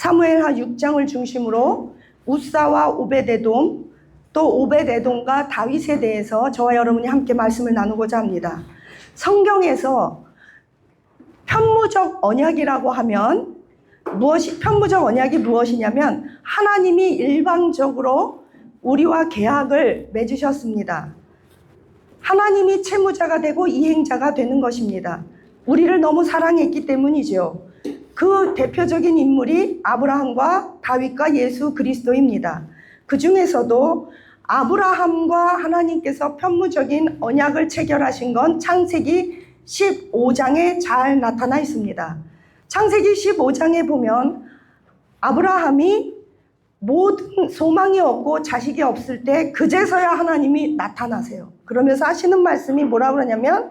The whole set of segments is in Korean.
사무엘하 6장을 중심으로 우사와 오벳에돔, 또 오벳에돔과 다윗에 대해서 저와 여러분이 함께 말씀을 나누고자 합니다. 성경에서 편무적 언약이라고 하면 편무적 언약이 무엇이냐면 하나님이 일방적으로 우리와 계약을 맺으셨습니다. 하나님이 채무자가 되고 이행자가 되는 것입니다. 우리를 너무 사랑했기 때문이죠. 그 대표적인 인물이 아브라함과 다윗과 예수 그리스도입니다. 그 중에서도 아브라함과 하나님께서 편무적인 언약을 체결하신 건 창세기 15장에 잘 나타나 있습니다. 창세기 15장에 보면 아브라함이 모든 소망이 없고 자식이 없을 때 그제서야 하나님이 나타나세요. 그러면서 하시는 말씀이 뭐라 그러냐면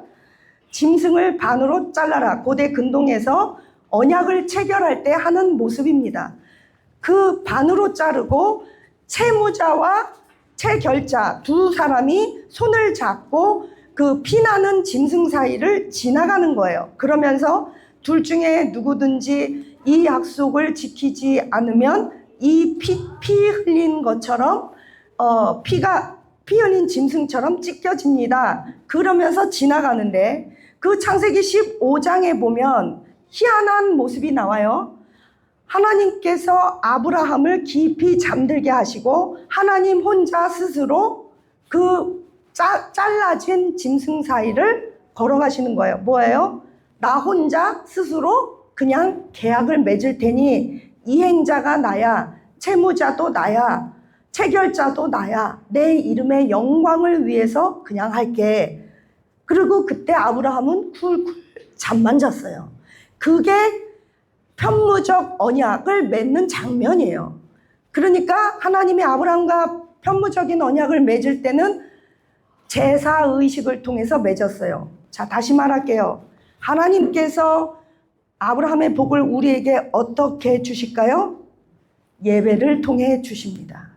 짐승을 반으로 잘라라. 고대 근동에서 언약을 체결할 때 하는 모습입니다. 그 반으로 자르고 채무자와 채결자 두 사람이 손을 잡고 그 피나는 짐승 사이를 지나가는 거예요. 그러면서 둘 중에 누구든지 이 약속을 지키지 않으면 이 피 흘린 것처럼 피 흘린 짐승처럼 찢겨집니다. 그러면서 지나가는데 그 창세기 15장에 보면 희한한 모습이 나와요. 하나님께서 아브라함을 깊이 잠들게 하시고 하나님 혼자 스스로 그 잘라진 짐승 사이를 걸어가시는 거예요. 뭐예요? 나 혼자 스스로 그냥 계약을 맺을 테니 이행자가 나야, 채무자도 나야, 채결자도 나야, 내 이름의 영광을 위해서 그냥 할게. 그리고 그때 아브라함은 쿨쿨 잠만 잤어요. 그게 편무적 언약을 맺는 장면이에요. 그러니까 하나님이 아브라함과 편무적인 언약을 맺을 때는 제사의식을 통해서 맺었어요. 자, 다시 말할게요. 하나님께서 아브라함의 복을 우리에게 어떻게 주실까요? 예배를 통해 주십니다.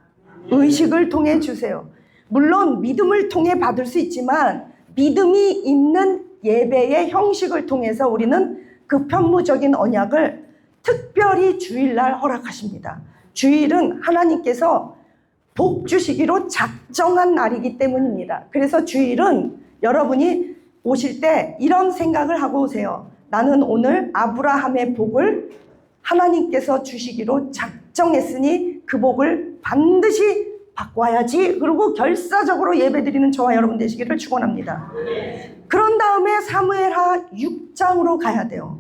의식을 통해 주세요. 물론 믿음을 통해 받을 수 있지만 믿음이 있는 예배의 형식을 통해서 우리는 그 편무적인 언약을 특별히 주일날 허락하십니다. 주일은 하나님께서 복 주시기로 작정한 날이기 때문입니다. 그래서 주일은 여러분이 오실 때 이런 생각을 하고 오세요. 나는 오늘 아브라함의 복을 하나님께서 주시기로 작정했으니 그 복을 반드시 받고 와야지. 그리고 결사적으로 예배드리는 저와 여러분 되시기를 축원합니다. 그런 다음에 사무엘하 6장으로 가야 돼요.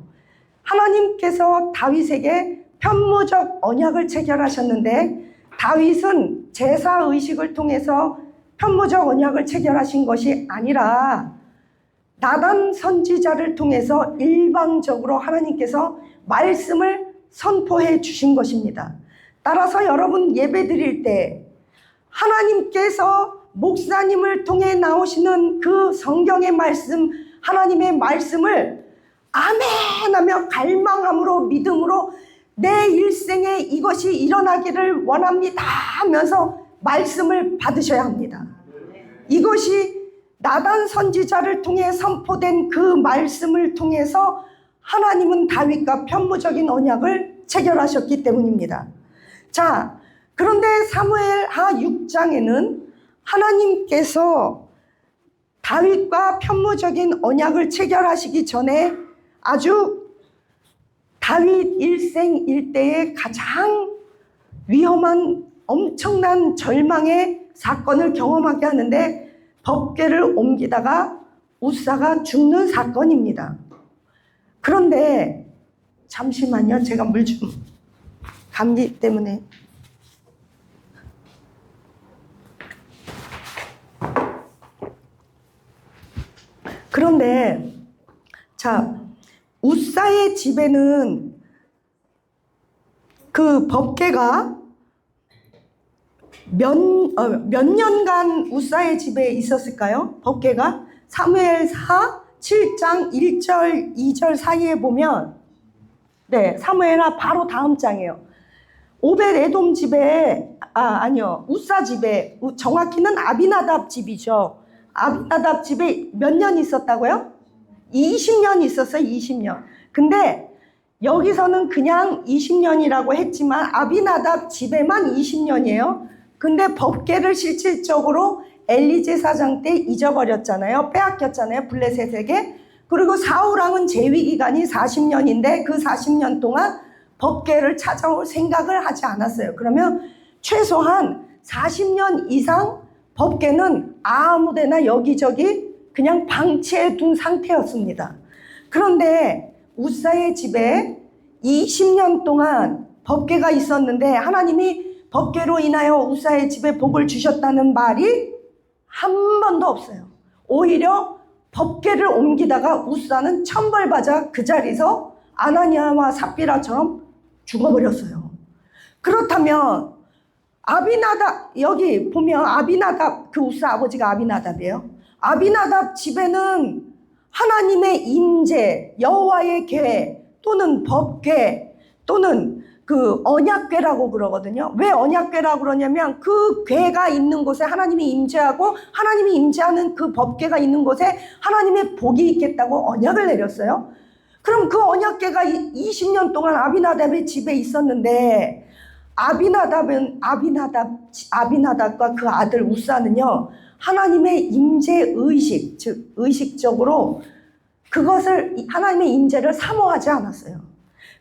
하나님께서 다윗에게 편무적 언약을 체결하셨는데 다윗은 제사의식을 통해서 편무적 언약을 체결하신 것이 아니라 나단 선지자를 통해서 일방적으로 하나님께서 말씀을 선포해 주신 것입니다. 따라서 여러분 예배 드릴 때 하나님께서 목사님을 통해 나오시는 그 성경의 말씀, 하나님의 말씀을 아멘 하며 갈망함으로 믿음으로 내 일생에 이것이 일어나기를 원합니다 하면서 말씀을 받으셔야 합니다. 이것이 나단 선지자를 통해 선포된 그 말씀을 통해서 하나님은 다윗과 편무적인 언약을 체결하셨기 때문입니다. 자, 그런데 사무엘하 6장에는 하나님께서 다윗과 편무적인 언약을 체결하시기 전에 아주 다윗 일생 일대의 가장 위험한 엄청난 절망의 사건을 경험하게 하는데 법궤를 옮기다가 우사가 죽는 사건입니다. 그런데 잠시만요. 제가 물 좀 감기 때문에. 그런데 자, 우사의 집에는 그 법궤가 몇 년간 우사의 집에 있었을까요? 법궤가 사무엘하 7장 1절 2절 사이에 보면 사무엘하 바로 다음 장이에요. 오벳에돔 집에 아니요 우사 집에 정확히는 아비나답 집이죠. 아비나답 집에 몇 년 있었다고요? 20년 있었어요. 20년. 근데 여기서는 그냥 20년이라고 했지만 아비나답 집에만 20년이에요. 근데 법궤를 실질적으로 엘리 제사장 때 잊어버렸잖아요. 빼앗겼잖아요. 블레셋에게. 그리고 사울왕은 재위 기간이 40년인데 그 40년 동안 법궤를 찾아올 생각을 하지 않았어요. 그러면 최소한 40년 이상 법궤는 아무데나 여기저기 그냥 방치해 둔 상태였습니다. 그런데 우사의 집에 20년 동안 법궤가 있었는데 하나님이 법궤로 인하여 우사의 집에 복을 주셨다는 말이 한 번도 없어요. 오히려 법궤를 옮기다가 우사는 천벌받아 그 자리에서 아나니아와 삽비라처럼 죽어버렸어요. 그렇다면 아비나답, 여기 보면 아비나답, 그 우사 아버지가 아비나답이에요. 아비나답 집에는 하나님의 임재, 여호와의 궤 또는 법궤 또는 그 언약궤라고 그러거든요. 왜 언약궤라고 그러냐면 그 궤가 있는 곳에 하나님이 임재하고 하나님이 임재하는 그 법궤가 있는 곳에 하나님의 복이 있겠다고 언약을 내렸어요. 그럼 그 언약궤가 20년 동안 아비나답의 집에 있었는데 아비나답과 그 아들 우사는요, 하나님의 임재 의식, 즉 의식적으로 그것을 하나님의 임재를 사모하지 않았어요.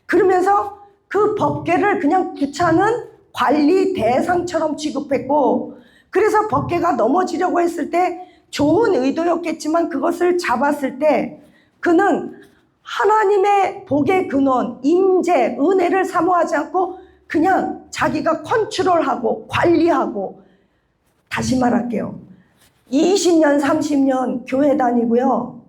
그러면서 그 법궤를 그냥 귀찮은 관리 대상처럼 취급했고, 그래서 법궤가 넘어지려고 했을 때 좋은 의도였겠지만 그것을 잡았을 때 그는 하나님의 복의 근원, 임재, 은혜를 사모하지 않고 그냥 자기가 컨트롤하고 관리하고, 다시 말할게요. 20년, 30년 교회 다니고요.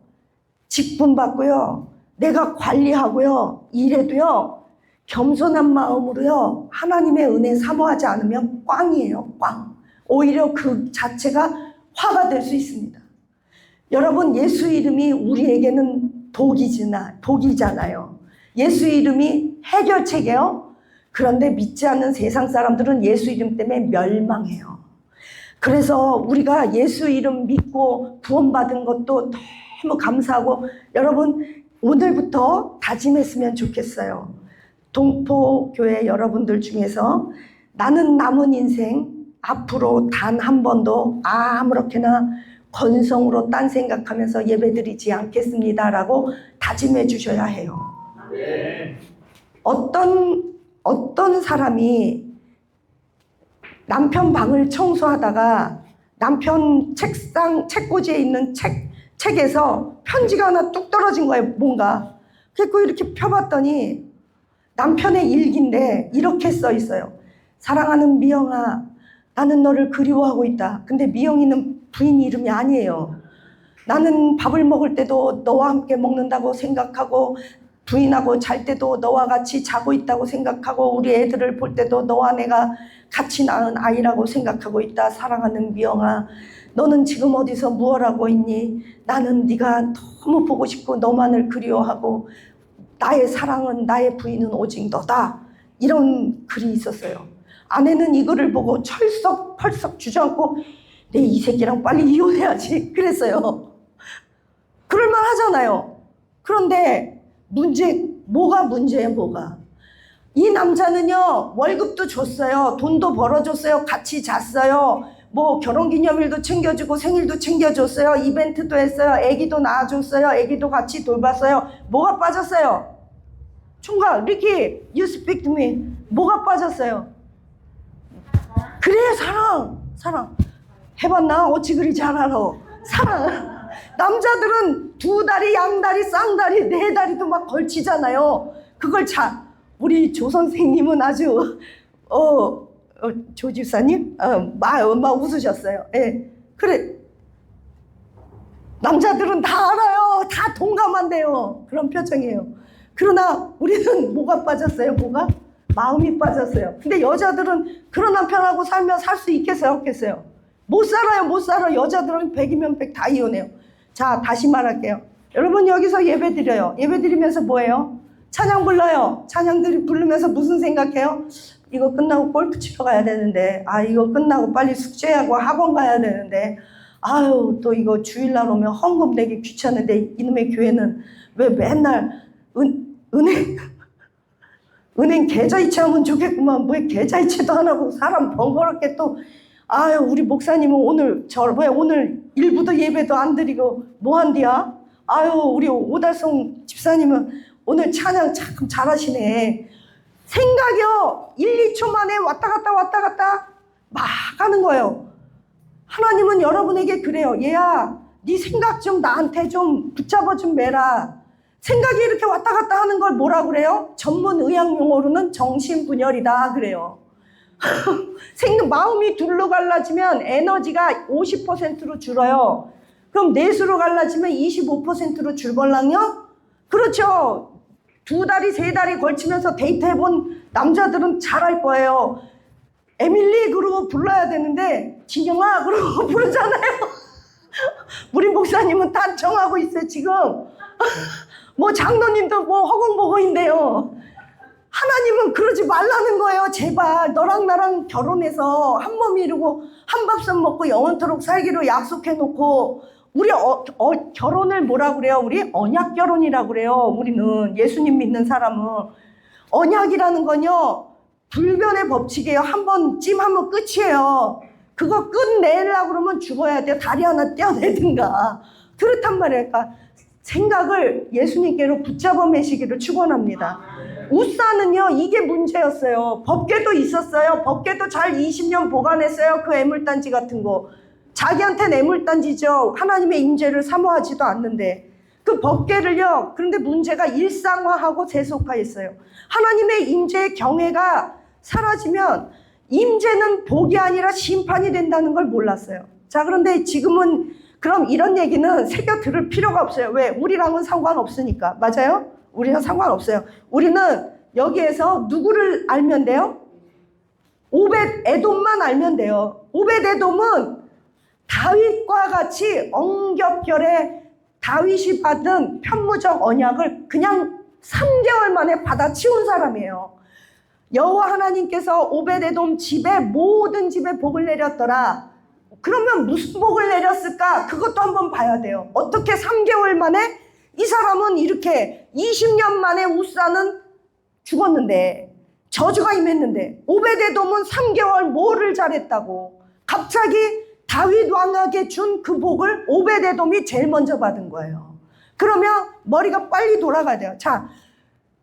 직분 받고요. 내가 관리하고요. 이래도요. 겸손한 마음으로요. 하나님의 은혜 사모하지 않으면 꽝이에요. 꽝. 오히려 그 자체가 화가 될 수 있습니다. 여러분, 예수 이름이 우리에게는 복이잖아요. 예수 이름이 해결책이에요. 그런데 믿지 않는 세상 사람들은 예수 이름 때문에 멸망해요. 그래서 우리가 예수 이름 믿고 구원받은 것도 너무 감사하고, 여러분 오늘부터 다짐했으면 좋겠어요. 동포교회 여러분들 중에서 나는 남은 인생 앞으로 단 한 번도 아무렇게나 건성으로 딴 생각하면서 예배드리지 않겠습니다라고 다짐해 주셔야 해요. 네. 어떤 사람이 남편 방을 청소하다가 남편 책꽂이에 있는 책에서 편지가 하나 뚝 떨어진 거예요. 뭔가. 그래서 이렇게 펴봤더니 남편의 일기인데 이렇게 써 있어요. 사랑하는 미영아, 나는 너를 그리워하고 있다. 근데 미영이는 부인 이름이 아니에요. 나는 밥을 먹을 때도 너와 함께 먹는다고 생각하고, 부인하고 잘 때도 너와 같이 자고 있다고 생각하고, 우리 애들을 볼 때도 너와 내가 같이 낳은 아이라고 생각하고 있다. 사랑하는 미영아, 너는 지금 어디서 무엇 하고 있니? 나는 네가 너무 보고 싶고 너만을 그리워하고, 나의 사랑은, 나의 부인은 오직 너다. 이런 글이 있었어요. 아내는 이거를 보고 철썩펄썩 주저앉고 내 이 새끼랑 빨리 이혼해야지 그랬어요. 그럴만 하잖아요. 그런데 뭐가 문제예요, 뭐가? 이 남자는요, 월급도 줬어요. 돈도 벌어줬어요. 같이 잤어요. 뭐 결혼기념일도 챙겨주고 생일도 챙겨줬어요. 이벤트도 했어요. 애기도 낳아줬어요. 애기도 같이 돌봤어요. 뭐가 빠졌어요? 총각, 리키, you speak to me. 뭐가 빠졌어요? 그래, 사랑. 해봤나? 어찌 그리 잘 알아. 사랑. 남자들은 두 다리, 양다리, 쌍다리, 네 다리도 막 걸치잖아요. 그걸 우리 조 선생님은 아주 조 집사님 막 웃으셨어요. 예, 그래. 남자들은 다 알아요. 다 동감한대요. 그런 표정이에요. 그러나 우리는 뭐가 빠졌어요? 뭐가? 마음이 빠졌어요. 근데 여자들은 그런 남편하고 살면 살 수 있겠어요? 없겠어요? 못 살아요. 못 살아. 여자들은 100이면 100 다 이혼해요. 자, 다시 말할게요. 여러분 여기서 예배 드려요. 예배 드리면서 뭐예요? 찬양 불러요. 찬양들이 부르면서 무슨 생각해요? 이거 끝나고 골프 치러 가야 되는데, 이거 끝나고 빨리 숙제하고 학원 가야 되는데, 아유, 또 이거 주일날 오면 헌금 내기 귀찮은데 이놈의 교회는 왜 맨날 은혜 은행 계좌이체 하면 좋겠구만. 뭐 계좌이체도 안 하고 사람 번거롭게 또 아유 우리 목사님은 오늘 왜 오늘 일부도 예배도 안 드리고 뭐 한디야? 아유 우리 오달성 집사님은 오늘 찬양 참 잘하시네. 생각이요 1, 2초 만에 왔다 갔다 막 하는 거예요. 하나님은 여러분에게 그래요. 얘야 네 생각 좀 나한테 좀 붙잡아 좀 매라. 생각이 이렇게 왔다 갔다 하는 걸 뭐라 그래요? 전문 의학 용어로는 정신분열이다 그래요. 마음이 둘로 갈라지면 에너지가 50%로 줄어요. 그럼 넷으로 갈라지면 25%로 줄걸랑요? 그렇죠. 2달이 3달이 걸치면서 데이트해본 남자들은 잘 알 거예요. 에밀리 그러고 불러야 되는데 진영아 그러고 부르잖아요. 우리 목사님은 단청하고 있어요 지금. 뭐 장로님도 뭐 허공보고인데요. 하나님은 그러지 말라는 거예요. 제발 너랑 나랑 결혼해서 한 몸 이루고 한 밥솥 먹고 영원토록 살기로 약속해놓고 우리 결혼을 뭐라 그래요? 우리 언약 결혼이라고 그래요. 우리는 예수님 믿는 사람은 언약이라는 건요 불변의 법칙이에요. 한 번 찜하면 끝이에요. 그거 끝내려고 그러면 죽어야 돼요. 다리 하나 떼어내든가. 그렇단 말이에요. 그러니까 생각을 예수님께로 붙잡아 매시기를 축원합니다. 우사는요 이게 문제였어요. 법궤도 있었어요. 법궤도 잘 20년 보관했어요. 그 애물단지 같은 거 자기한테는 애물단지죠. 하나님의 임재를 사모하지도 않는데 그 법궤를요. 그런데 문제가 일상화하고 세속화했어요. 하나님의 임재의 경외가 사라지면 임재는 복이 아니라 심판이 된다는 걸 몰랐어요. 자 그런데 지금은 그럼 이런 얘기는 새겨 들을 필요가 없어요. 왜? 우리랑은 상관없으니까. 맞아요? 우리는 상관없어요. 우리는 여기에서 누구를 알면 돼요? 오벳 에돔만 알면 돼요. 오벳 에돔은 다윗과 같이 엉겹결에 다윗이 받은 편무적 언약을 그냥 3개월 만에 받아치운 사람이에요. 여호와 하나님께서 오벳 에돔 집에 모든 집에 복을 내렸더라. 그러면 무슨 복을 내렸을까? 그것도 한번 봐야 돼요. 어떻게 3개월 만에 이 사람은 이렇게 20년 만에 우사는 죽었는데 저주가 임했는데 오벳 에돔은 3개월 뭐를 잘했다고 갑자기 다윗 왕에게 준 그 복을 오벳 에돔이 제일 먼저 받은 거예요. 그러면 머리가 빨리 돌아가야 돼요. 자,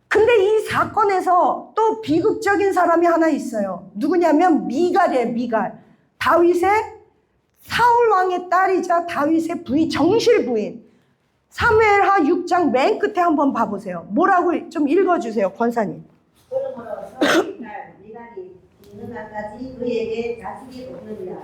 근데 이 사건에서 또 비극적인 사람이 하나 있어요. 누구냐면 미갈이에요. 미갈. 다윗의 사울 왕의 딸이자 다윗의 부인, 정실 부인. 사무엘하 6장 맨 끝에 한번 봐보세요. 뭐라고 좀 읽어주세요, 권사님. 그러므로 사울의 딸 미갈이 죽는 날까지 그에게 자식이 없느니라.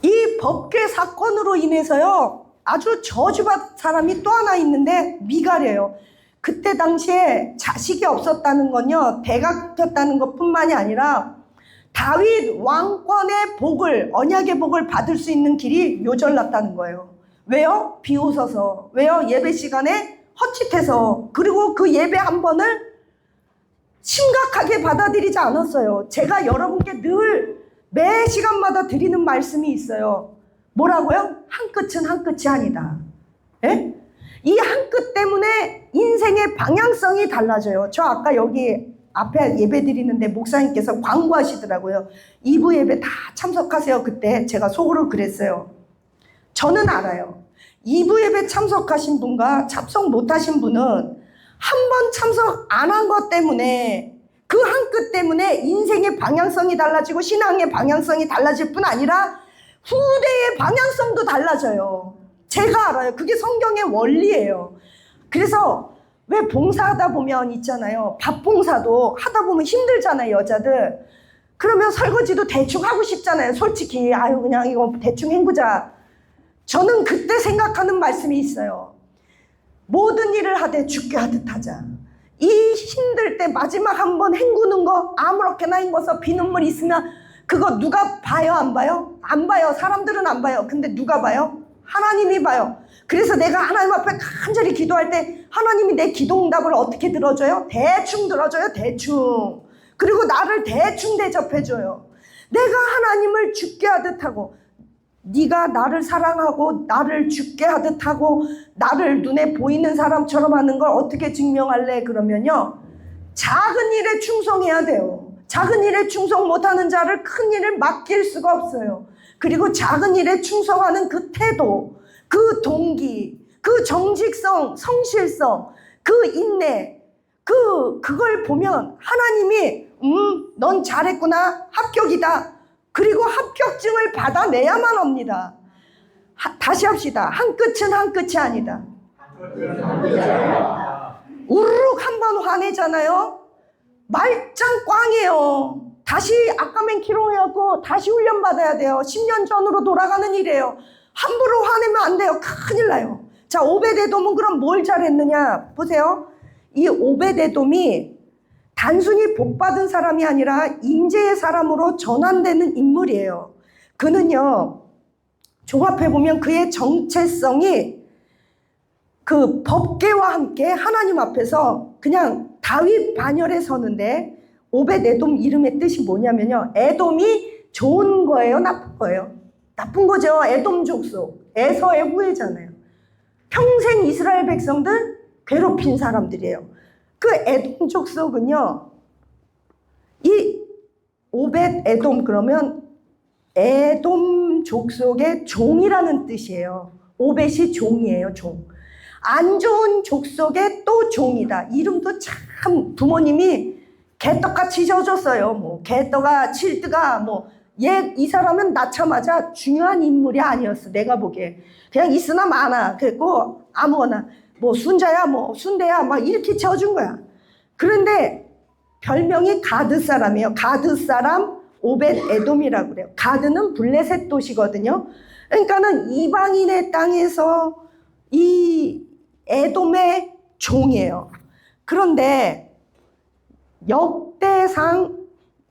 이 법궤 사건으로 인해서요 아주 저주받은 사람이 또 하나 있는데 미갈이에요. 그때 당시에 자식이 없었다는 건요 대가 끊겼다는 것뿐만이 아니라 다윗 왕권의 복을 언약의 복을 받을 수 있는 길이 요절났다는 거예요. 왜요? 비웃어서. 왜요? 예배 시간에 헛짓해서. 그리고 그 예배 한 번을 심각하게 받아들이지 않았어요. 제가 여러분께 늘 매 시간마다 드리는 말씀이 있어요. 뭐라고요? 한 끝은 한 끝이 아니다. 예? 이 한 끝 때문에 인생의 방향성이 달라져요. 저 아까 여기 앞에 예배 드리는데 목사님께서 광고하시더라고요. 2부 예배 다 참석하세요. 그때 제가 속으로 그랬어요. 저는 알아요. 2부 예배 참석하신 분과 참석 못하신 분은 한 번 참석 안 한 것 때문에 그 한 끝 때문에 인생의 방향성이 달라지고 신앙의 방향성이 달라질 뿐 아니라 후대의 방향성도 달라져요. 제가 알아요. 그게 성경의 원리예요. 그래서 왜 봉사하다 보면 있잖아요. 밥 봉사도 하다 보면 힘들잖아요, 여자들. 그러면 설거지도 대충 하고 싶잖아요. 솔직히 아유 그냥 이거 대충 헹구자. 저는 그때 생각하는 말씀이 있어요. 모든 일을 하되 죽게 하듯 하자. 이 힘들 때 마지막 한번 헹구는 거 아무렇게나 헹궈서 비눗물 있으면 그거 누가 봐요 안 봐요? 안 봐요. 사람들은 안 봐요. 근데 누가 봐요? 하나님이 봐요. 그래서 내가 하나님 앞에 간절히 기도할 때 하나님이 내 기도응답을 어떻게 들어줘요? 대충 들어줘요. 대충. 그리고 나를 대충 대접해줘요. 내가 하나님을 죽게 하듯 하고 네가 나를 사랑하고 나를 죽게 하듯 하고 나를 눈에 보이는 사람처럼 하는 걸 어떻게 증명할래? 그러면요. 작은 일에 충성해야 돼요. 작은 일에 충성 못하는 자를 큰 일을 맡길 수가 없어요. 그리고 작은 일에 충성하는 그 태도, 그 동기, 그 정직성, 성실성, 그 인내, 그걸 보면 하나님이 넌 잘했구나, 합격이다. 그리고 합격증을 받아내야만 합니다. 다시 합시다. 한 끝은 한 끝이 아니다. 우르륵 한 번 화내잖아요. 말짱 꽝이에요. 다시 아까맨 키롱해갖고 다시 훈련 받아야 돼요. 10년 전으로 돌아가는 일이에요. 함부로 화내면 안 돼요. 큰일 나요. 자, 오베데돔은 그럼 뭘 잘했느냐 보세요. 이 오베데돔이 단순히 복받은 사람이 아니라 임재의 사람으로 전환되는 인물이에요. 그는요, 종합해보면 그의 정체성이 그 법궤와 함께 하나님 앞에서 그냥 다윗 반열에 서는데, 오벳에돔 이름의 뜻이 뭐냐면요, 에돔이 좋은 거예요, 나쁜 거예요? 나쁜 거죠. 에돔 족속, 에서의 후예잖아요. 평생 이스라엘 백성들 괴롭힌 사람들이에요. 그 에돔 족속은요, 이 오벳에돔 그러면 에돔 족속의 종이라는 뜻이에요. 오벳이 종이에요, 종. 안 좋은 족속의 또 종이다. 이름도 참 부모님이 개떡같이 지어줬어요. 뭐 개떡아, 칠뜨가, 뭐 이 사람은 낳자마자 중요한 인물이 아니었어. 내가 보기에 그냥 있으나 마나 그랬고, 아무거나 뭐 순자야, 뭐 순대야, 막 이렇게 지어준 거야. 그런데 별명이 가드 사람이에요. 가드 사람 오벳에돔이라고 그래요. 가드는 블레셋 도시거든요. 그러니까는 이방인의 땅에서 이 에돔의 종이에요. 그런데 역대상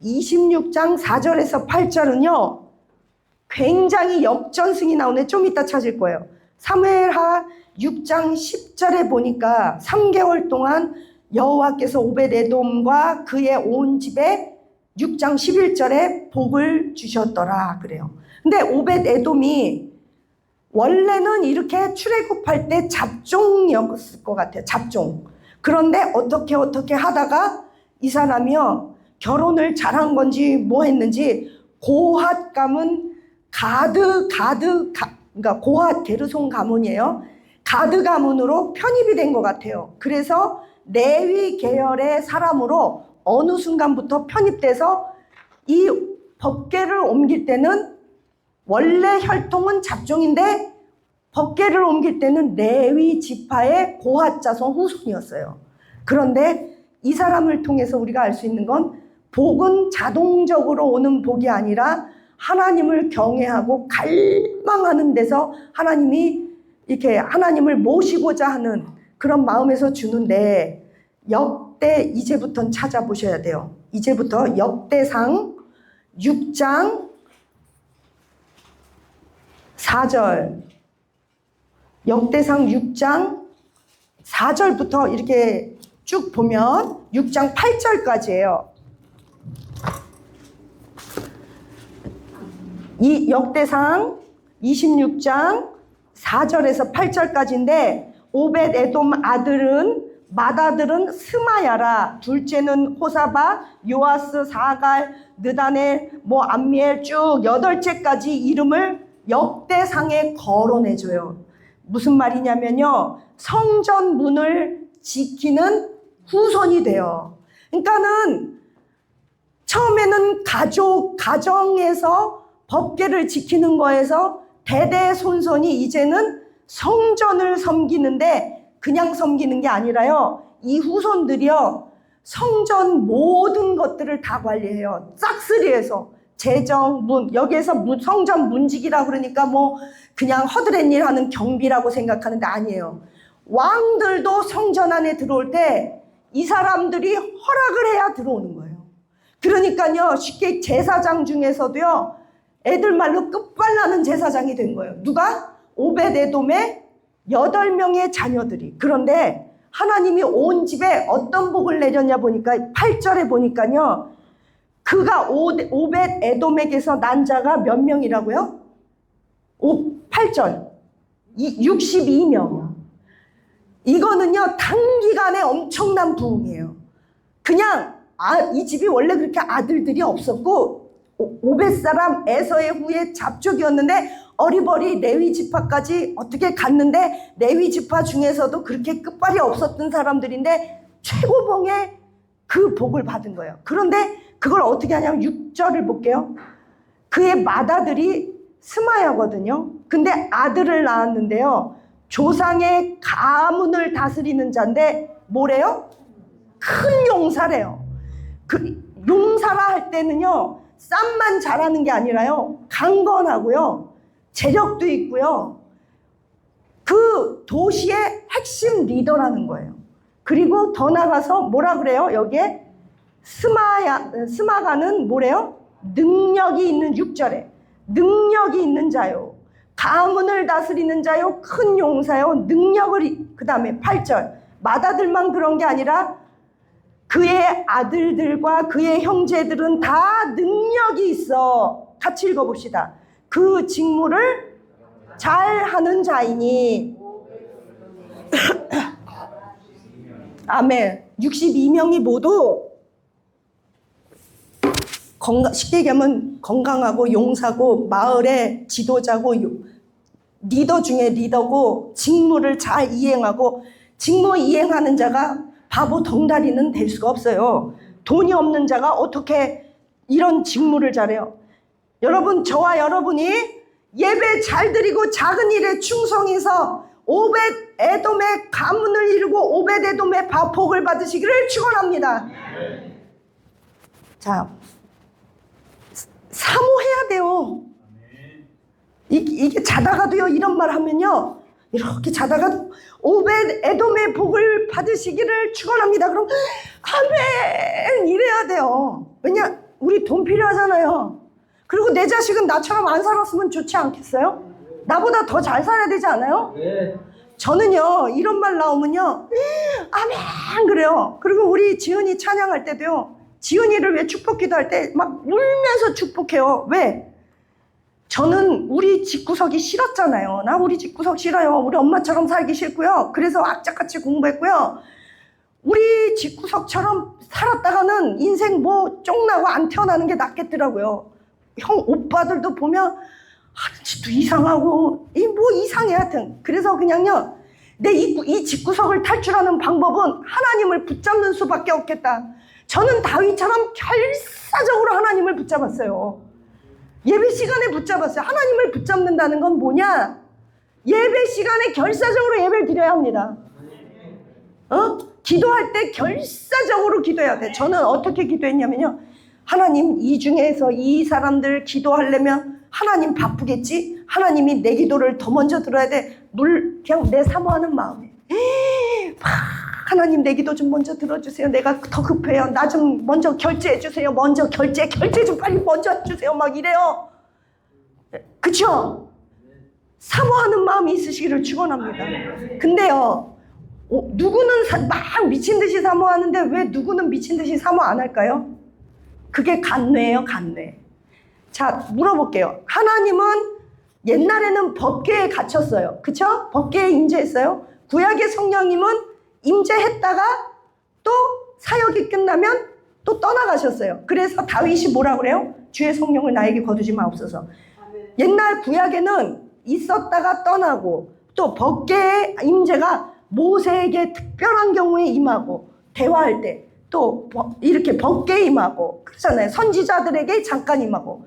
26장 4절에서 8절은요, 굉장히 역전승이 나오네. 좀 이따 찾을 거예요. 사무엘하 6장 10절에 보니까 3개월 동안 여호와께서 오벳에돔과 그의 온 집에 6장 11절에 복을 주셨더라 그래요. 근데 오벳에돔이 원래는 이렇게 출애굽할 때 잡종이었을 것 같아요. 잡종. 그런데 어떻게 하다가 이 사람이요, 결혼을 잘한 건지 뭐 했는지 고핫 가문 그러니까 고핫 게르손 가문이에요. 가드 가문으로 편입이 된 것 같아요. 그래서 레위 계열의 사람으로 어느 순간부터 편입돼서 이 법궤를 옮길 때는 원래 혈통은 잡종인데 법궤를 옮길 때는 레위 지파의 고핫 자손 후손이었어요. 그런데 이 사람을 통해서 우리가 알 수 있는 건, 복은 자동적으로 오는 복이 아니라 하나님을 경외하고 갈망하는 데서 하나님이 이렇게 하나님을 모시고자 하는 그런 마음에서 주는데, 역대 이제부터는 찾아보셔야 돼요. 이제부터 역대상 6장 4절, 역대상 6장 4절부터 이렇게 쭉 보면 6장 8절까지예요. 이 역대상 26장 4절에서 8절까지인데, 오벳에돔 맏아들은 스마야라, 둘째는 호사바, 요아스, 사갈, 느다넬, 뭐 암미엘, 쭉 8째까지 이름을 역대상에 거론해줘요. 무슨 말이냐면요, 성전 문을 지키는 후손이 돼요. 그러니까는 처음에는 가정에서 법궤를 지키는 거에서 대대손손이 이제는 성전을 섬기는데, 그냥 섬기는 게 아니라요, 이 후손들이요, 성전 모든 것들을 다 관리해요. 싹쓸이해서 재정, 문, 여기에서 성전 문직이라고 그러니까 뭐 그냥 허드렛 일 하는 경비라고 생각하는데 아니에요. 왕들도 성전 안에 들어올 때 이 사람들이 허락을 해야 들어오는 거예요. 그러니까요, 쉽게 제사장 중에서도요, 애들 말로 끝발나는 제사장이 된 거예요. 누가? 오벳에돔의 8명의 자녀들이. 그런데 하나님이 온 집에 어떤 복을 내렸냐 보니까 8절에 보니까요, 그가 오벳에돔에게서 난 자가 몇 명이라고요? 8절 62명. 이거는요, 단기간에 엄청난 부흥이에요. 그냥 이 집이 원래 그렇게 아들들이 없었고 오벳 사람 에서의 후에 잡족이었는데 어리버리 레위 지파까지 어떻게 갔는데 레위 지파 중에서도 그렇게 끝발이 없었던 사람들인데 최고봉의 그 복을 받은 거예요. 그런데 그걸 어떻게 하냐면 6절을 볼게요. 그의 맏아들이 스마야거든요. 근데 아들을 낳았는데요. 조상의 가문을 다스리는 자인데 뭐래요? 큰 용사래요. 그 용사라 할 때는요. 쌈만 잘하는 게 아니라요. 강건하고요. 재력도 있고요. 그 도시의 핵심 리더라는 거예요. 그리고 더 나가서 뭐라 그래요? 여기에 스마가는 뭐래요? 능력이 있는 6절에 능력이 있는 자요. 가문을 다스리는 자요. 큰 용사요. 능력을 그 다음에 8절 맏아들만 그런 게 아니라 그의 아들들과 그의 형제들은 다 능력이 있어. 같이 읽어봅시다. 그 직무를 잘하는 자이니 아멘. 62명이 모두 쉽게 얘기하면 건강하고 용사고 마을의 지도자고 리더 중에 리더고 직무를 잘 이행하고 직무 이행하는 자가 바보 덩다리는 될 수가 없어요. 돈이 없는 자가 어떻게 이런 직무를 잘해요? 여러분, 저와 여러분이 예배 잘 드리고 작은 일에 충성해서 오벳 에돔의 가문을 이루고 오벳 에돔의 복을 받으시기를 축원합니다. 자, 사모해야 돼요. 이게 자다가도요, 이런 말 하면요, 이렇게 자다가도 오벳 에돔의 복을 받으시기를 축원합니다. 그럼 아멘 이래야 돼요. 왜냐, 우리 돈 필요하잖아요. 그리고 내 자식은 나처럼 안 살았으면 좋지 않겠어요? 나보다 더 잘 살아야 되지 않아요? 네. 저는요, 이런 말 나오면요, 아멘 그래요. 그리고 우리 지은이 찬양할 때도요, 지은이를 왜 축복 기도할 때 막 울면서 축복해요. 왜? 저는 우리 집구석이 싫었잖아요. 나 우리 집구석 싫어요. 우리 엄마처럼 살기 싫고요. 그래서 악착같이 공부했고요. 우리 집구석처럼 살았다가는 인생 뭐 쫑나고 안 태어나는 게 낫겠더라고요. 형 오빠들도 보면 하는 짓도 이상하고 뭐 이상해 하여튼. 그래서 그냥요, 내 이 집구석을 탈출하는 방법은 하나님을 붙잡는 수밖에 없겠다. 저는 다윗처럼 결사적으로 하나님을 붙잡았어요. 예배 시간에 붙잡았어요. 하나님을 붙잡는다는 건 뭐냐? 예배 시간에 결사적으로 예배를 드려야 합니다. 기도할 때 결사적으로 기도해야 돼. 저는 어떻게 기도했냐면요, 하나님, 이 중에서 이 사람들 기도하려면 하나님 바쁘겠지? 하나님이 내 기도를 더 먼저 들어야 돼. 그냥 내 사모하는 마음에 하나님 내 기도 좀 먼저 들어주세요. 내가 더 급해요. 나 좀 먼저 결제해 주세요. 먼저 결제 좀 빨리 먼저 해주세요. 막 이래요. 그쵸? 사모하는 마음이 있으시기를 축원합니다. 근데요, 누구는 막 미친 듯이 사모하는데 왜 누구는 미친 듯이 사모 안 할까요? 그게 간뇌예요, 간뇌. 자, 물어볼게요. 하나님은 옛날에는 법궤에 갇혔어요. 그쵸? 법궤에 임재했어요. 구약의 성령님은 임재했다가 또 사역이 끝나면 또 떠나가셨어요. 그래서 다윗이 뭐라 그래요? 주의 성령을 나에게 거두지 마옵소서. 옛날 구약에는 있었다가 떠나고 또 법궤의 임재가 모세에게 특별한 경우에 임하고 대화할 때 또 이렇게 법궤에 임하고 그렇잖아요. 선지자들에게 잠깐 임하고.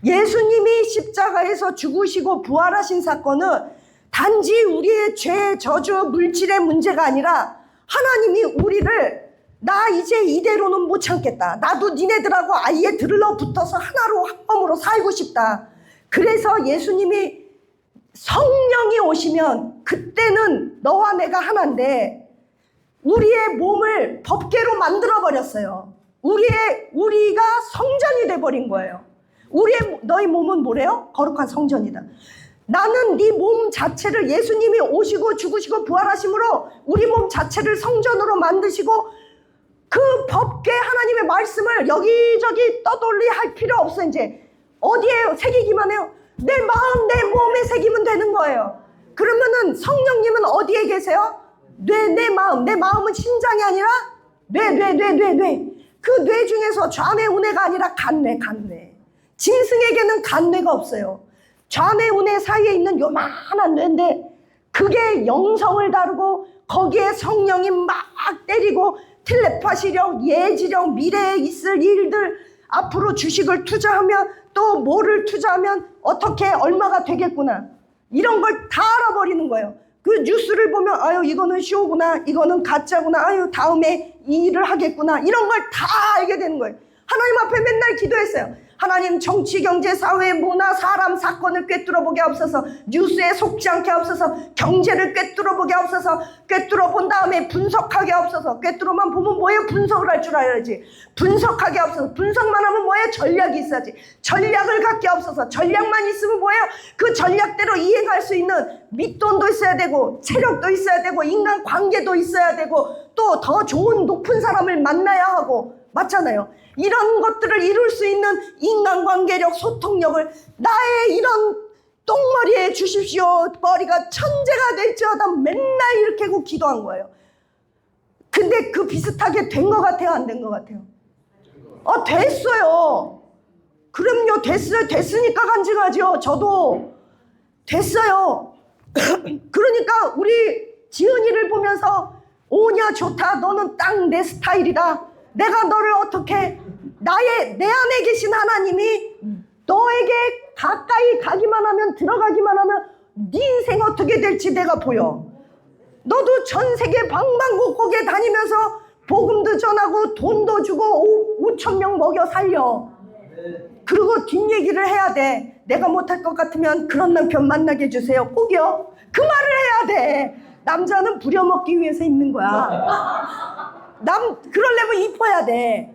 예수님이 십자가에서 죽으시고 부활하신 사건은 단지 우리의 죄, 저주, 물질의 문제가 아니라 하나님이 우리를 나 이제 이대로는 못 참겠다. 나도 니네들하고 아예 들러붙어서 하나로 한 몸으로 살고 싶다. 그래서 예수님이 성령이 오시면 그때는 너와 내가 하나인데 우리의 몸을 법궤로 만들어버렸어요. 우리가 성전이 돼버린 거예요. 너희 몸은 뭐래요? 거룩한 성전이다. 나는 네 몸 자체를 예수님이 오시고 죽으시고 부활하심으로 우리 몸 자체를 성전으로 만드시고 그 법궤 하나님의 말씀을 여기저기 떠돌리 할 필요 없어. 이제 어디에 새기기만 해요? 내 마음, 내 몸에 새기면 되는 거예요. 그러면은 성령님은 어디에 계세요? 내 마음. 내 마음은 심장이 아니라 뇌. 그 뇌 중에서 좌뇌 우뇌가 아니라 간뇌. 짐승에게는 간뇌가 없어요. 좌뇌 우뇌 사이에 있는 요만한 뇌인데 그게 영성을 다루고 거기에 성령이 막 때리고 텔레파시력, 예지력, 미래에 있을 일들, 앞으로 주식을 투자하면 또 뭐를 투자하면 어떻게 얼마가 되겠구나, 이런 걸 다 알아버리는 거예요. 그 뉴스를 보면 아유 이거는 쇼구나, 이거는 가짜구나, 아유 다음에 이 일을 하겠구나, 이런 걸 다 알게 되는 거예요. 하나님 앞에 맨날 기도했어요. 하나님, 정치, 경제, 사회, 문화, 사람, 사건을 꿰뚫어보게 없어서, 뉴스에 속지 않게 없어서, 경제를 꿰뚫어보게 없어서, 꿰뚫어본 다음에 분석하게 없어서. 꿰뚫어만 보면 뭐예요? 분석을 할 줄 알아야지. 분석하게 없어서, 분석만 하면 뭐예요? 전략이 있어야지. 전략을 갖게 없어서, 전략만 있으면 뭐예요? 그 전략대로 이행할 수 있는 밑돈도 있어야 되고, 체력도 있어야 되고, 인간관계도 있어야 되고, 또 더 좋은 높은 사람을 만나야 하고, 맞잖아요. 이런 것들을 이룰 수 있는 인간관계력, 소통력을 나의 이런 똥머리에 주십시오. 머리가 천재가 될지어다. 맨날 이렇게 하고 기도한 거예요. 근데 그 비슷하게 된 것 같아요? 안 된 것 같아요? 됐어요. 그럼요, 됐어요. 됐으니까 간증하죠. 저도 됐어요. 그러니까 우리 지은이를 보면서 오냐 좋다, 너는 딱 내 스타일이다, 내가 너를 어떻게, 내 안에 계신 하나님이 너에게 가까이 가기만 하면, 들어가기만 하면 네 인생 어떻게 될지 내가 보여. 너도 전 세계 방방곡곡에 다니면서 복음도 전하고 돈도 주고 5천 명 먹여 살려. 그리고 뒷얘기를 해야 돼. 내가 못할 것 같으면 그런 남편 만나게 해주세요. 꼭이요. 그 말을 해야 돼. 남자는 부려먹기 위해서 있는 거야. 그러려면 이뻐야 돼.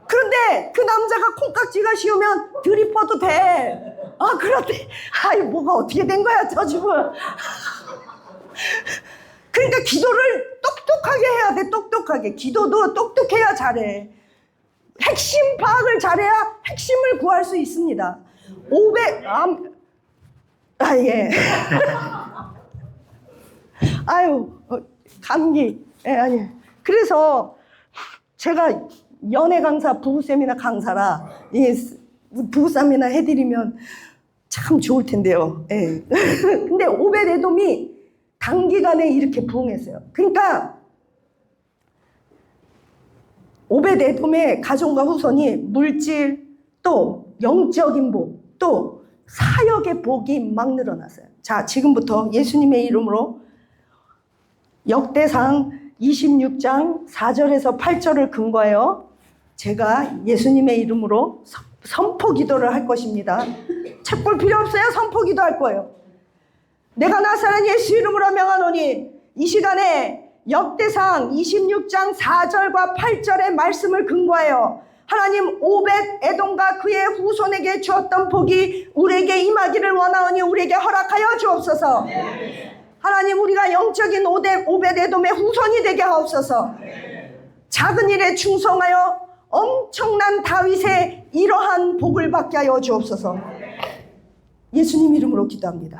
그런데 그 남자가 콩깍지가 씌우면 들이퍼도 돼. 그런데 아이 뭐가 어떻게 된 거야 저 집은. 그러니까 기도를 똑똑하게 해야 돼. 똑똑하게. 기도도 똑똑해야 잘해. 핵심 파악을 잘해야 핵심을 구할 수 있습니다. 500 예. 아유 감기. 예, 아니. 그래서 제가 연애 강사, 부부 세미나 강사라 부부 세미나 해드리면 참 좋을 텐데요. 예. 근데 오벳에돔이 단기간에 이렇게 부흥했어요. 그러니까 오벳에돔의 가정과 후손이 물질, 또 영적인 복, 또 사역의 복이 막 늘어났어요. 자, 지금부터 예수님의 이름으로 역대상 26장 4절에서 8절을 근거해요. 제가 예수님의 이름으로 선포 기도를 할 것입니다. 책 볼 필요 없어요. 선포 기도 할 거예요. 내가 나사렛 예수 이름으로 명하노니, 이 시간에 역대상 26장 4절과 8절의 말씀을 근거해요. 하나님, 오벳에돔과 그의 후손에게 주었던 복이 우리에게 임하기를 원하오니 우리에게 허락하여 주옵소서. 하나님, 우리가 영적인 오벳에돔의 후손이 되게 하옵소서. 작은 일에 충성하여 엄청난 다윗의 이러한 복을 받게 하여 주옵소서. 예수님 이름으로 기도합니다.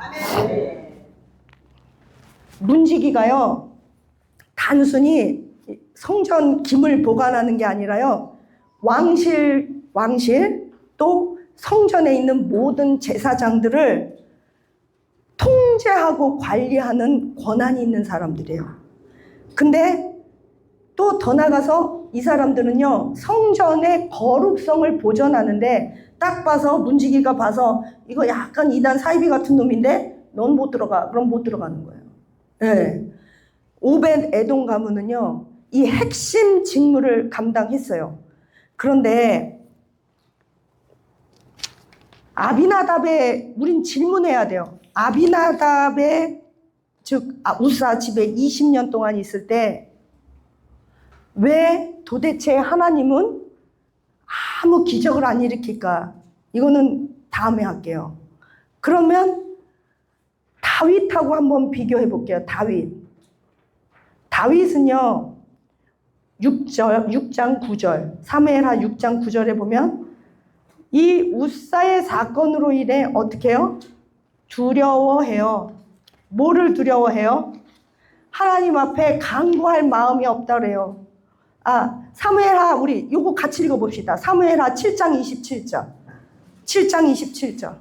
문지기가요, 단순히 성전 기물 보관하는 게 아니라요, 왕실 또 성전에 있는 모든 제사장들을 통제하고 관리하는 권한이 있는 사람들이에요. 근데 또 더 나가서 이 사람들은요, 성전의 거룩성을 보존하는데, 딱 봐서 문지기가 봐서 이거 약간 이단 사이비 같은 놈인데 넌 못 들어가. 그럼 못 들어가는 거예요. 네. 오벳에돔 가문은요, 이 핵심 직무를 감당했어요. 그런데 아비나답의, 우린 질문해야 돼요. 아비나답의, 즉 우사 집에 20년 동안 있을 때 왜 도대체 하나님은 아무 기적을 안 일으킬까? 이거는 다음에 할게요. 그러면 다윗하고 한번 비교해 볼게요. 다윗은요, 6장 9절, 사무엘하 6장 9절에 보면 이 우사의 사건으로 인해 어떻게 해요? 두려워해요. 뭐를 두려워해요? 하나님 앞에 간구할 마음이 없다 그래요. 사무엘하 우리 요거 같이 읽어봅시다. 사무엘하 7장 27절. 7장 27절.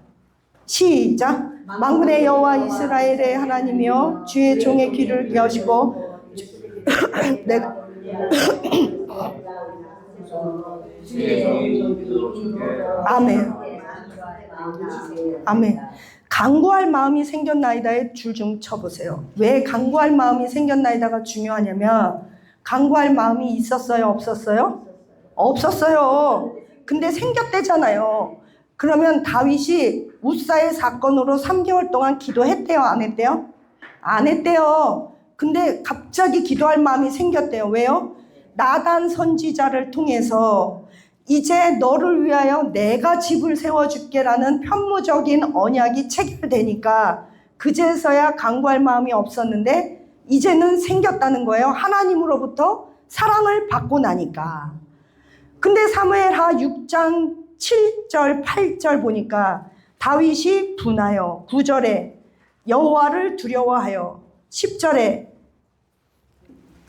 시작. 만군의 여호와 이스라엘의 하나님이여 주의 종의 귀를 여시고 내가 아멘. 아멘. 간구할 마음이 생겼나이다에 줄 좀 쳐보세요. 왜 간구할 마음이 생겼나이다가 중요하냐면 간구할 마음이 있었어요? 없었어요? 없었어요. 근데 생겼대잖아요. 그러면 다윗이 우사의 사건으로 3개월 동안 기도했대요? 안 했대요? 안 했대요. 근데 갑자기 기도할 마음이 생겼대요. 왜요? 나단 선지자를 통해서 이제 너를 위하여 내가 집을 세워줄게라는 편무적인 언약이 체결되니까 그제서야 간구할 마음이 없었는데 이제는 생겼다는 거예요. 하나님으로부터 사랑을 받고 나니까. 근데 사무엘하 6장 7절 8절 보니까 다윗이 분하여 9절에 여호와를 두려워하여 10절에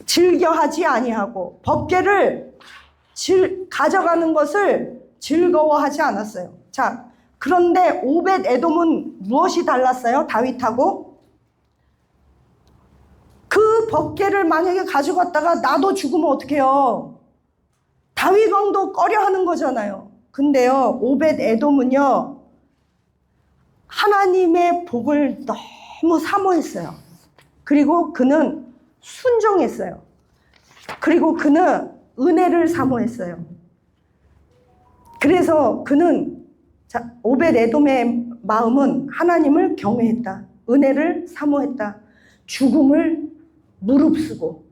즐겨하지 아니하고 법궤를 가져가는 것을 즐거워하지 않았어요. 자, 그런데 오벳 에돔은 무엇이 달랐어요? 다윗하고? 그 법궤를 만약에 가져갔다가 나도 죽으면 어떡해요? 다윗 왕도 꺼려하는 거잖아요. 근데요, 오벳 에돔은요, 하나님의 복을 너무 사모했어요. 그리고 그는 순종했어요. 그리고 그는 은혜를 사모했어요. 그래서 그는 오벳 에돔의 마음은 하나님을 경외했다. 은혜를 사모했다. 죽음을 무릅쓰고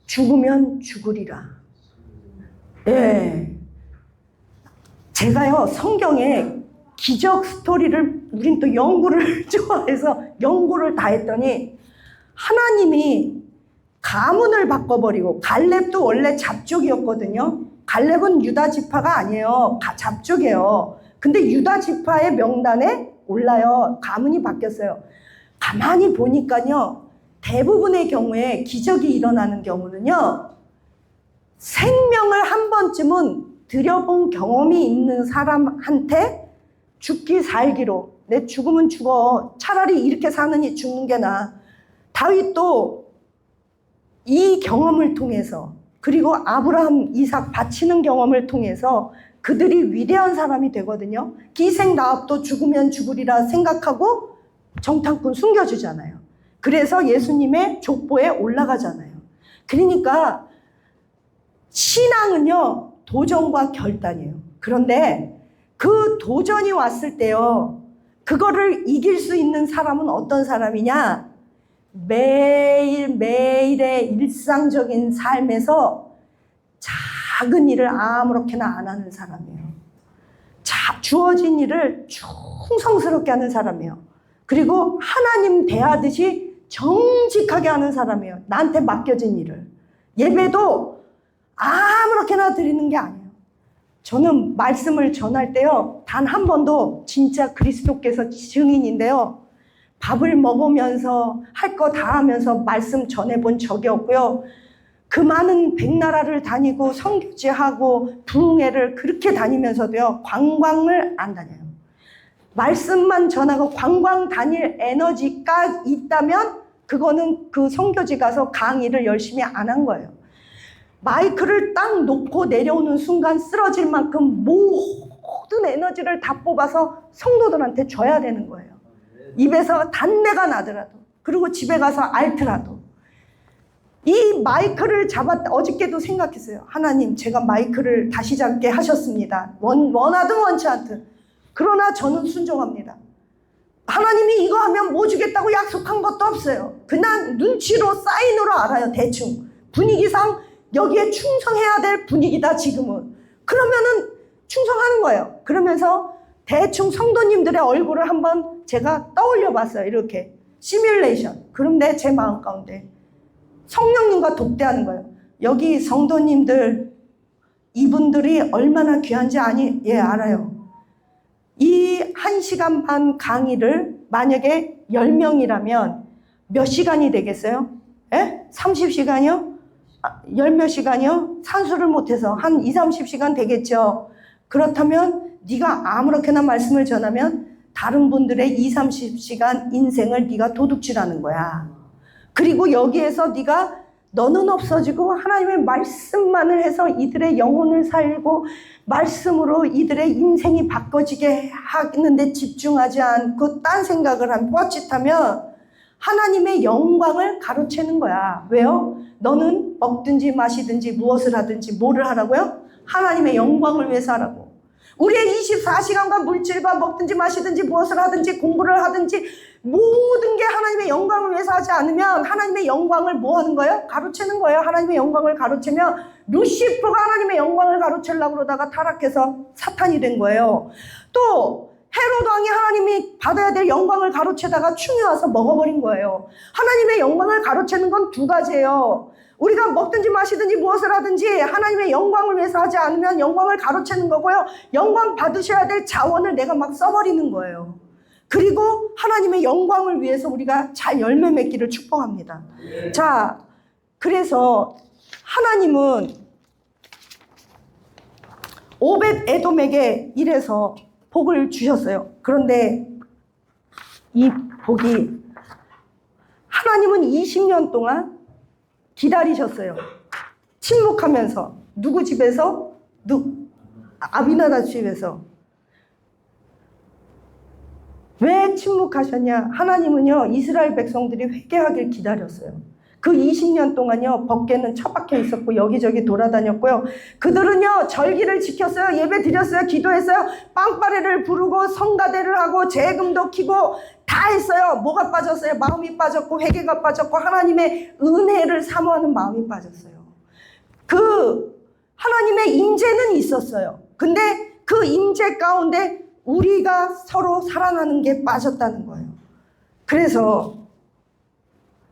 죽으면 죽으리라. 예. 제가요, 성경에 기적 스토리를 우린 또 연구를 좋아해서 연구를 다 했더니 하나님이 가문을 바꿔버리고 갈렙도 원래 잡족이었거든요. 갈렙은 유다 지파가 아니에요. 잡족이에요. 근데 유다 지파의 명단에 올라요. 가문이 바뀌었어요. 가만히 보니까요. 대부분의 경우에 기적이 일어나는 경우는요. 생명을 한 번쯤은 들여본 경험이 있는 사람한테 죽기 살기로 내 죽으면 죽어. 차라리 이렇게 사느니 죽는 게 나아. 다윗도 이 경험을 통해서 그리고 아브라함, 이삭 바치는 경험을 통해서 그들이 위대한 사람이 되거든요. 기생나합도 죽으면 죽으리라 생각하고 정탐꾼 숨겨주잖아요. 그래서 예수님의 족보에 올라가잖아요. 그러니까 신앙은요, 도전과 결단이에요. 그런데 그 도전이 왔을 때요, 그거를 이길 수 있는 사람은 어떤 사람이냐? 매일매일의 일상적인 삶에서 작은 일을 아무렇게나 안 하는 사람이에요. 주어진 일을 충성스럽게 하는 사람이에요. 그리고 하나님 대하듯이 정직하게 하는 사람이에요. 나한테 맡겨진 일을. 예배도 아무렇게나 드리는 게 아니에요. 저는 말씀을 전할 때요, 단 한 번도 진짜 그리스도께서 증인인데요, 밥을 먹으면서 할 거 다 하면서 말씀 전해본 적이 없고요. 그 많은 백나라를 다니고 선교지하고 부흥회를 그렇게 다니면서도요, 관광을 안 다녀요. 말씀만 전하고 관광 다닐 에너지가 있다면 그거는 그 선교지 가서 강의를 열심히 안 한 거예요. 마이크를 딱 놓고 내려오는 순간 쓰러질 만큼 모든 에너지를 다 뽑아서 성도들한테 줘야 되는 거예요. 입에서 단내가 나더라도, 그리고 집에 가서 앓더라도. 이 마이크를 잡았다. 어저께도 생각했어요. 하나님, 제가 마이크를 다시 잡게 하셨습니다. 원하든 원치 않든. 그러나 저는 순종합니다. 하나님이 이거 하면 뭐 주겠다고 약속한 것도 없어요. 그냥 눈치로 사인으로 알아요. 대충 분위기상 여기에 충성해야 될 분위기다 지금은. 그러면은 충성하는 거예요. 그러면서 대충 성도님들의 얼굴을 한번 제가 떠올려 봤어요. 이렇게 시뮬레이션. 그런데 제 마음 가운데 성령님과 독대하는 거예요. 여기 성도님들, 이분들이 얼마나 귀한지 아니? 예, 알아요. 이 1시간 반 강의를 만약에 10명이라면 몇 시간이 되겠어요? 예? 30시간이요? 열 몇 시간이요? 산수를 못해서 한 2, 30시간 되겠죠. 그렇다면 네가 아무렇게나 말씀을 전하면 다른 분들의 2, 30시간 인생을 네가 도둑질하는 거야. 그리고 여기에서 네가 너는 없어지고 하나님의 말씀만을 해서 이들의 영혼을 살리고 말씀으로 이들의 인생이 바꿔지게 하는데 집중하지 않고 딴 생각을 한 뻗짓하면 하나님의 영광을 가로채는 거야. 왜요? 너는 먹든지 마시든지 무엇을 하든지 뭐를 하라고요? 하나님의 영광을 위해서 하라고. 우리의 24시간과 물질과 먹든지 마시든지 무엇을 하든지 공부를 하든지 모든 게 하나님의 영광을 위해서 하지 않으면 하나님의 영광을 뭐 하는 거예요? 가로채는 거예요. 하나님의 영광을 가로채면 루시퍼가 하나님의 영광을 가로채려고 그러다가 타락해서 사탄이 된 거예요. 또 헤롯 왕이 하나님이 받아야 될 영광을 가로채다가 충이 와서 먹어버린 거예요. 하나님의 영광을 가로채는 건 두 가지예요. 우리가 먹든지 마시든지 무엇을 하든지 하나님의 영광을 위해서 하지 않으면 영광을 가로채는 거고요. 영광 받으셔야 될 자원을 내가 막 써버리는 거예요. 그리고 하나님의 영광을 위해서 우리가 잘 열매 맺기를 축복합니다. 자, 그래서 하나님은 오벳 에돔에게 이래서 복을 주셨어요. 그런데 이 복이 하나님은 20년 동안 기다리셨어요. 침묵하면서. 누구 집에서? 아비나답 집에서. 왜 침묵하셨냐? 하나님은요, 이스라엘 백성들이 회개하길 기다렸어요. 그 20년 동안요, 법궤는 처박혀 있었고 여기저기 돌아다녔고요. 그들은요, 절기를 지켰어요. 예배 드렸어요. 기도했어요. 빵빠레를 부르고 성가대를 하고 재금도 키고 다 했어요. 뭐가 빠졌어요? 마음이 빠졌고 회개가 빠졌고 하나님의 은혜를 사모하는 마음이 빠졌어요. 그 하나님의 임재는 있었어요. 근데 그 임재 가운데 우리가 서로 사랑하는 게 빠졌다는 거예요. 그래서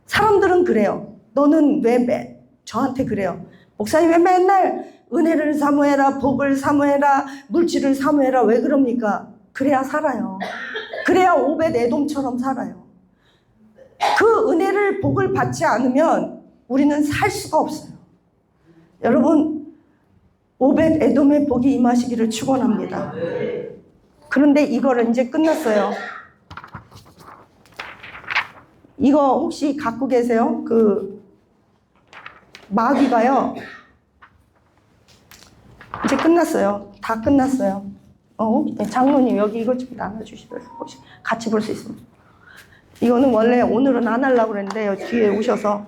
사람들은 그래요. 너는 왜 저한테 그래요? 목사님 왜 맨날 은혜를 사모해라, 복을 사모해라, 물질을 사모해라. 왜 그럽니까? 그래야 살아요. 그래야 오벳 에돔처럼 살아요. 그 은혜를 복을 받지 않으면 우리는 살 수가 없어요. 여러분, 오벳 에돔의 복이 임하시기를 축원합니다. 그런데 이거를 이제 끝났어요. 이거 혹시 갖고 계세요? 그 마귀가요. 이제 끝났어요. 다 끝났어요. 장로님 여기 이거 좀 나눠주시도록 같이 볼 수 있습니다. 이거는 원래 오늘은 안 하려고 그랬는데 뒤에 오셔서.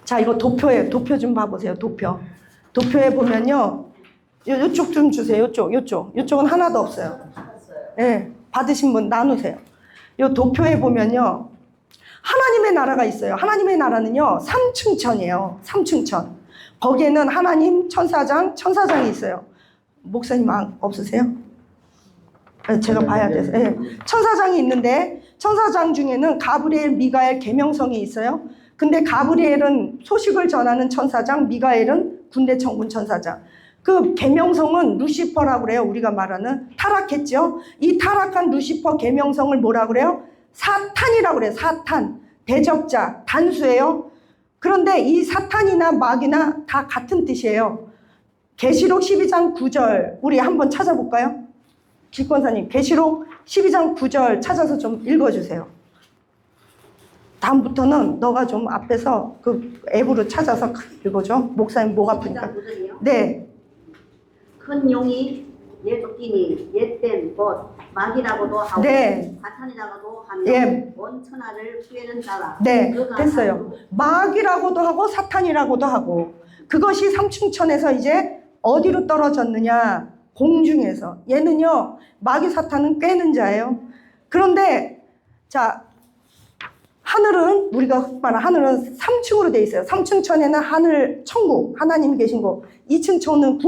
자, 이거 도표예요. 도표 좀 봐보세요. 도표에 보면요. 요쪽 좀 주세요. 요쪽은 하나도 없어요. 네, 받으신 분 나누세요. 요 도표에 보면요. 하나님의 나라가 있어요. 하나님의 나라는요. 3층천이에요. 3층천. 거기에는 하나님, 천사장이 있어요. 목사님 없으세요? 네, 제가 봐야 돼서. 네. 천사장이 있는데 천사장 중에는 가브리엘, 미가엘, 계명성이 있어요. 근데 가브리엘은 소식을 전하는 천사장, 미가엘은 군대 청군 천사장. 그 계명성은 루시퍼라고 그래요. 우리가 말하는 타락했죠. 이 타락한 루시퍼 계명성을 뭐라고 그래요? 사탄이라고 그래요. 사탄, 대적자, 단수예요. 그런데 이 사탄이나 마귀나 다 같은 뜻이에요. 계시록 12장 9절 우리 한번 찾아볼까요? 길권사님 계시록 12장 9절 찾아서 좀 읽어주세요. 다음부터는 너가 좀 앞에서 그 앱으로 찾아서 읽어줘. 목사님 목 아프니까. 네. 큰 용이 옛 토끼니 옛된 것 마귀라고도 하고 네. 사탄이라고도 하며 예. 온 천하를 후회는 자라. 네, 됐어요. 마귀라고도 하고 사탄이라고도 하고 그것이 삼층천에서 이제 어디로 떨어졌느냐? 공중에서. 얘는요, 마귀 사탄은 꿰는 자예요. 그런데 자, 하늘은 우리가 말하는 하늘은 3층으로 돼 있어요. 3층천에는 하늘 천국, 하나님이 계신 곳. 2층천은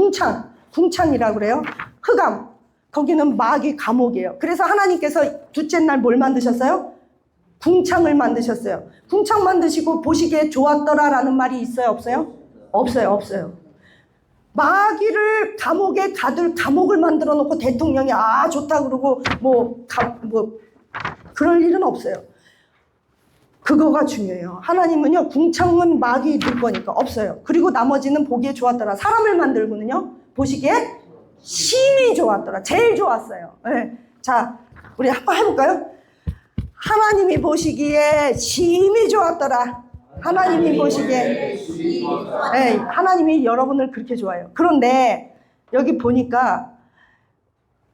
궁창이라고 그래요. 흑암. 거기는 마귀 감옥이에요. 그래서 하나님께서 둘째 날 뭘 만드셨어요? 궁창을 만드셨어요. 궁창 만드시고 보시기에 좋았더라라는 말이 있어요? 없어요? 없어요. 마귀를 감옥에 가둘 감옥을 만들어 놓고 대통령이 좋다 그러고 그럴 일은 없어요. 그거가 중요해요. 하나님은요, 궁창은 마귀 들 거니까 없어요. 그리고 나머지는 보기에 좋았더라. 사람을 만들고는요, 보시기에 심히 좋았더라. 제일 좋았어요. 네. 자, 우리 한번 해볼까요? 하나님이 보시기에 심히 좋았더라. 하나님이 보시기에. 네, 하나님이 여러분을 그렇게 좋아해요. 그런데 여기 보니까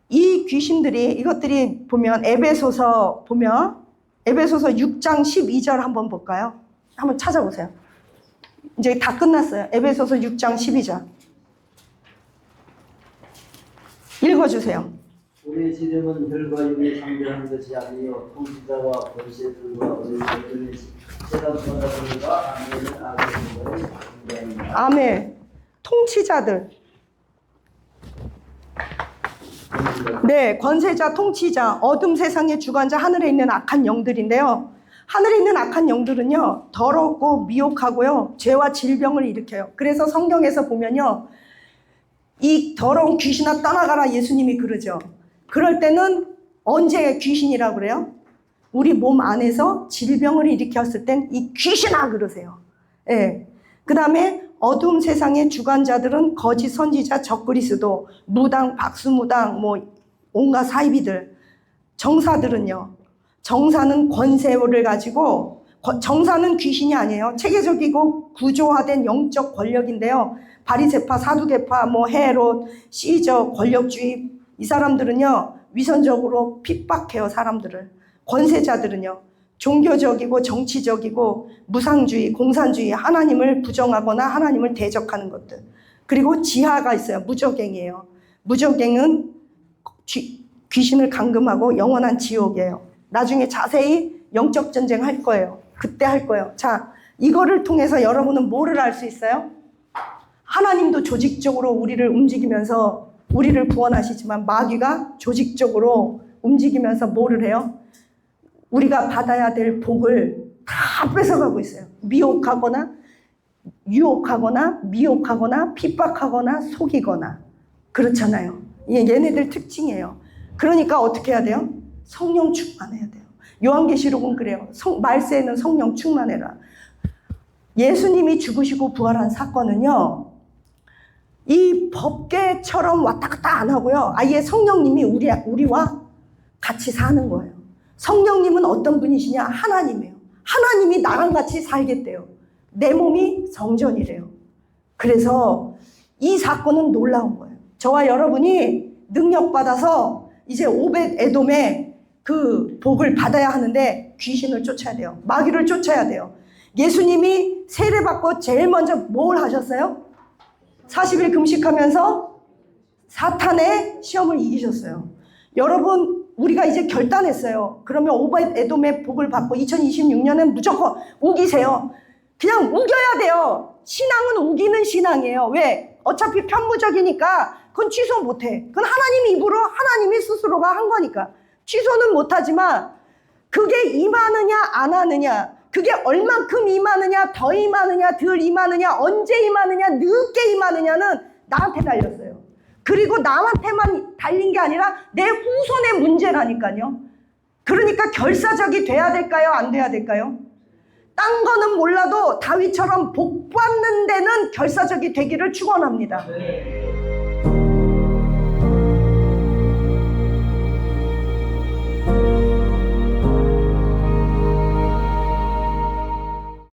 이 귀신들이, 이것들이 보면 에베소서 보면 에베소서 6장 12절 한번 볼까요? 한번 찾아보세요. 이제 다 끝났어요. 에베소서 6장 12절. 읽어주세요. 우리의 지름은 혈과 육에 상대하는 것이 아니요 통치자와 권세들과 어린이들의 세상권자들과 아멘을 아멘을 상대합니다. 아멘. 통치자들. 네, 권세자, 통치자, 어둠 세상의 주관자, 하늘에 있는 악한 영들인데요. 하늘에 있는 악한 영들은요, 더럽고 미혹하고요, 죄와 질병을 일으켜요. 그래서 성경에서 보면요, 이 더러운 귀신아 떠나가라 예수님이 그러죠. 그럴 때는 언제 귀신이라고 그래요? 우리 몸 안에서 질병을 일으켰을 땐 이 귀신아 그러세요. 예. 그 다음에 어두운 세상의 주관자들은 거짓 선지자, 적그리스도, 무당, 박수무당, 뭐 온갖 사이비들. 정사들은요, 정사는 권세를 가지고, 정사는 귀신이 아니에요. 체계적이고 구조화된 영적 권력인데요. 바리새파, 사두개파, 뭐 헤롯, 시저, 권력주의, 이 사람들은요, 위선적으로 핍박해요, 사람들을. 권세자들은요, 종교적이고 정치적이고 무상주의, 공산주의, 하나님을 부정하거나 하나님을 대적하는 것들. 그리고 지하가 있어요. 무적행이에요. 무적행은 귀신을 감금하고 영원한 지옥이에요. 나중에 자세히 영적 전쟁 할 거예요. 그때 할 거예요. 자, 이거를 통해서 여러분은 뭐를 알 수 있어요? 하나님도 조직적으로 우리를 움직이면서 우리를 구원하시지만 마귀가 조직적으로 움직이면서 뭐를 해요? 우리가 받아야 될 복을 다 뺏어가고 있어요. 미혹하거나 유혹하거나 미혹하거나 핍박하거나 속이거나. 그렇잖아요. 이게 얘네들 특징이에요. 그러니까 어떻게 해야 돼요? 성령 충만해야 돼요. 요한계시록은 그래요. 말세에는 성령 충만해라. 예수님이 죽으시고 부활한 사건은요, 이 법계처럼 왔다 갔다 안 하고요, 아예 성령님이 우리와 같이 사는 거예요. 성령님은 어떤 분이시냐? 하나님이에요. 하나님이 나랑 같이 살겠대요. 내 몸이 성전이래요. 그래서 이 사건은 놀라운 거예요. 저와 여러분이 능력받아서 이제 오벳 에돔의 그 복을 받아야 하는데 귀신을 쫓아야 돼요. 마귀를 쫓아야 돼요. 예수님이 세례받고 제일 먼저 뭘 하셨어요? 40일 금식하면서 사탄의 시험을 이기셨어요. 여러분, 우리가 이제 결단했어요. 그러면 오벳 에돔의 복을 받고 2026년은 무조건 우기세요. 그냥 우겨야 돼요. 신앙은 우기는 신앙이에요. 왜? 어차피 편무적이니까 그건 취소 못해. 그건 하나님 입으로 하나님이 스스로가 한 거니까. 취소는 못하지만 그게 임하느냐 안 하느냐, 그게 얼만큼 임하느냐, 더 임하느냐, 덜 임하느냐, 언제 임하느냐, 늦게 임하느냐는 나한테 달렸어요. 그리고 나한테만 달린 게 아니라 내 후손의 문제라니까요. 그러니까 결사적이 돼야 될까요? 안 돼야 될까요? 딴 거는 몰라도 다윗처럼 복 받는 데는 결사적이 되기를 축원합니다.